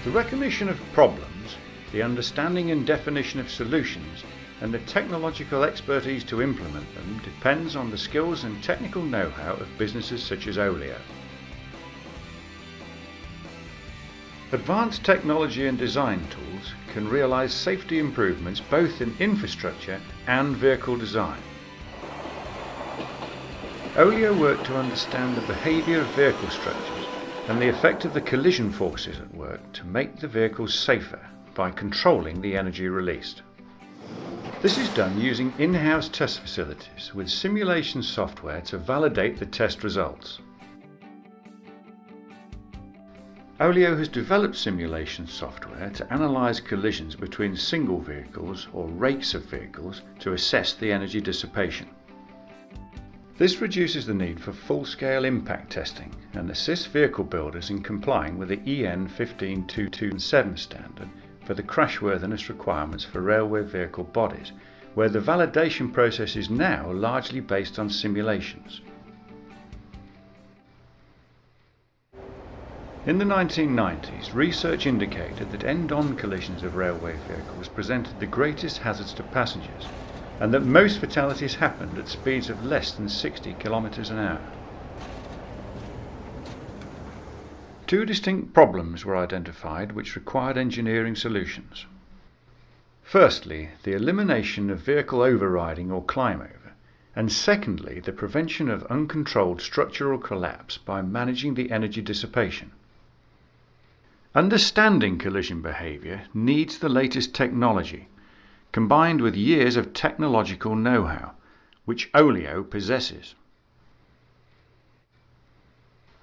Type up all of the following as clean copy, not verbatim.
The recognition of problems, the understanding and definition of solutions, and the technological expertise to implement them depends on the skills and technical know-how of businesses such as Oleo. Advanced technology and design tools can realise safety improvements both in infrastructure and vehicle design. Oleo worked to understand the behaviour of vehicle structures and the effect of the collision forces at work to make the vehicles safer by controlling the energy released. This is done using in-house test facilities with simulation software to validate the test results. Oleo has developed simulation software to analyse collisions between single vehicles or rakes of vehicles to assess the energy dissipation. This reduces the need for full-scale impact testing and assists vehicle builders in complying with the EN 15227 standard for the crashworthiness requirements for railway vehicle bodies, where the validation process is now largely based on simulations. In the 1990s, research indicated that end-on collisions of railway vehicles presented the greatest hazards to passengers, and that most fatalities happened at speeds of less than 60 km an hour. Two distinct problems were identified which required engineering solutions. Firstly, the elimination of vehicle overriding or climbaver, and secondly, the prevention of uncontrolled structural collapse by managing the energy dissipation. Understanding collision behaviour needs the latest technology, combined with years of technological know-how, which Oleo possesses.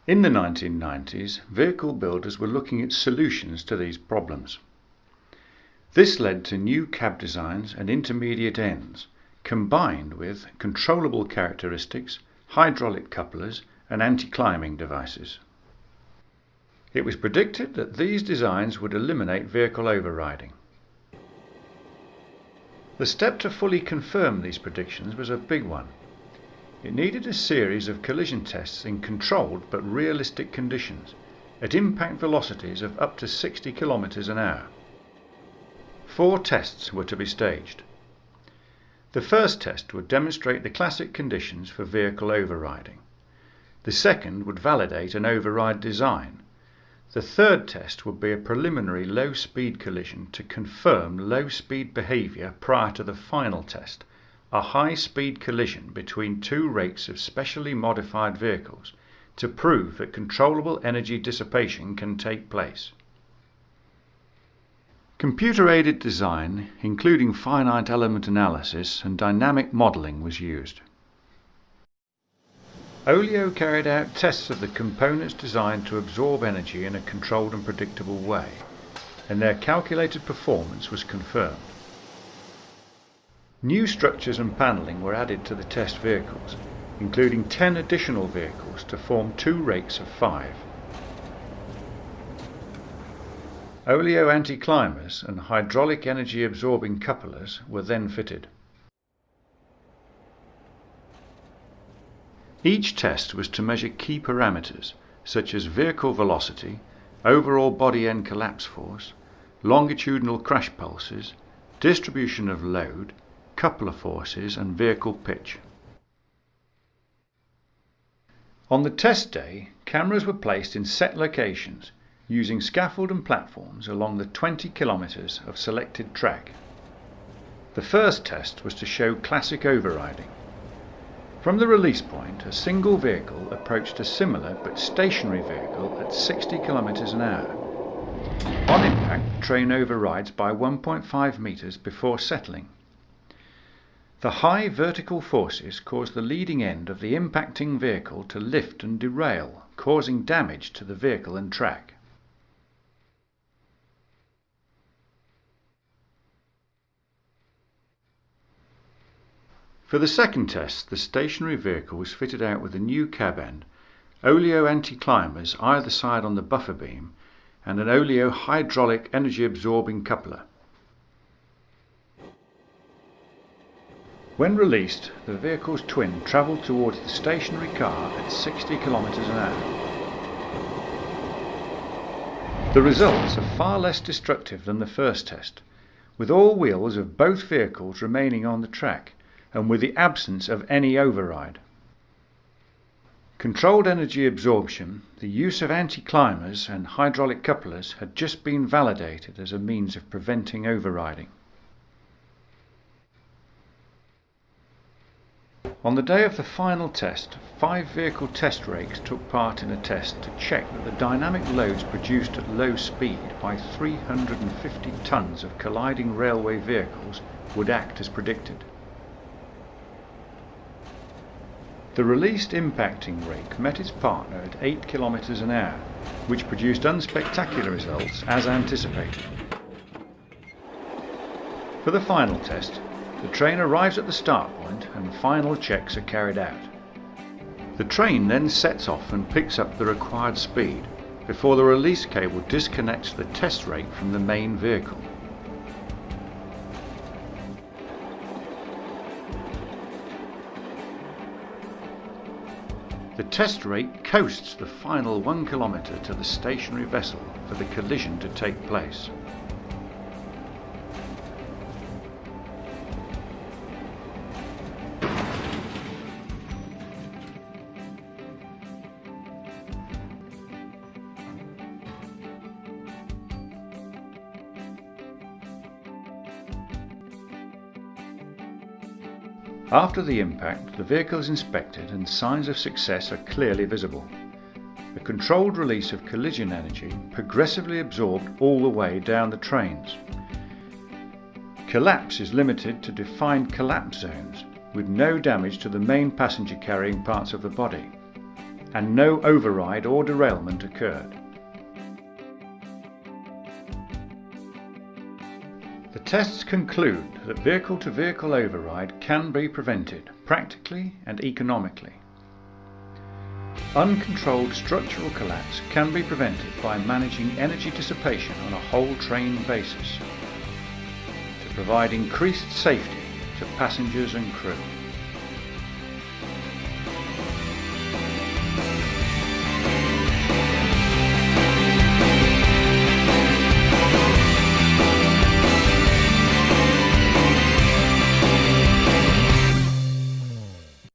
In the 1990s, vehicle builders were looking at solutions to these problems. This led to new cab designs and intermediate ends, combined with controllable characteristics, hydraulic couplers, and anti-climbing devices. It was predicted that these designs would eliminate vehicle overriding. The step to fully confirm these predictions was a big one. It needed a series of collision tests in controlled but realistic conditions, at impact velocities of up to 60 km an hour. 4 tests were to be staged. The first test would demonstrate the classic conditions for vehicle overriding. The second would validate an override design. The third test would be a preliminary low-speed collision to confirm low-speed behaviour prior to the final test, a high-speed collision between 2 rakes of specially modified vehicles to prove that controllable energy dissipation can take place. Computer-aided design, including finite element analysis and dynamic modelling, was used. Oleo carried out tests of the components designed to absorb energy in a controlled and predictable way, and their calculated performance was confirmed. New structures and panelling were added to the test vehicles, including 10 additional vehicles to form 2 rakes of 5. Oleo anti-climbers and hydraulic energy absorbing couplers were then fitted. Each test was to measure key parameters such as vehicle velocity, overall body end collapse force, longitudinal crash pulses, distribution of load, coupler forces and vehicle pitch. On the test day, cameras were placed in set locations using scaffold and platforms along the 20 kilometres of selected track. The first test was to show classic overriding. From the release point, a single vehicle approached a similar but stationary vehicle at 60 km an hour. On impact, the train overrides by 1.5 metres before settling. The high vertical forces caused the leading end of the impacting vehicle to lift and derail, causing damage to the vehicle and track. For the second test, the stationary vehicle was fitted out with a new cab end, Oleo anti-climbers either side on the buffer beam, and an Oleo hydraulic energy absorbing coupler. When released, the vehicle's twin travelled towards the stationary car at 60 km an hour. The results are far less destructive than the first test, with all wheels of both vehicles remaining on the track and with the absence of any override. Controlled energy absorption, the use of anti-climbers and hydraulic couplers had just been validated as a means of preventing overriding. On the day of the final test, 5 vehicle test rakes took part in a test to check that the dynamic loads produced at low speed by 350 tons of colliding railway vehicles would act as predicted. The released impacting rake met its partner at 8 km an hour, which produced unspectacular results as anticipated. For the final test, the train arrives at the start point and final checks are carried out. The train then sets off and picks up the required speed before the release cable disconnects the test rake from the main vehicle. The test rake coasts the final 1 kilometre to the stationary vessel for the collision to take place. After the impact, the vehicle is inspected and signs of success are clearly visible. A controlled release of collision energy progressively absorbed all the way down the trains. Collapse is limited to defined collapse zones, with no damage to the main passenger carrying parts of the body, and no override or derailment occurred. The tests conclude that vehicle-to-vehicle override can be prevented practically and economically. Uncontrolled structural collapse can be prevented by managing energy dissipation on a whole train basis to provide increased safety to passengers and crew.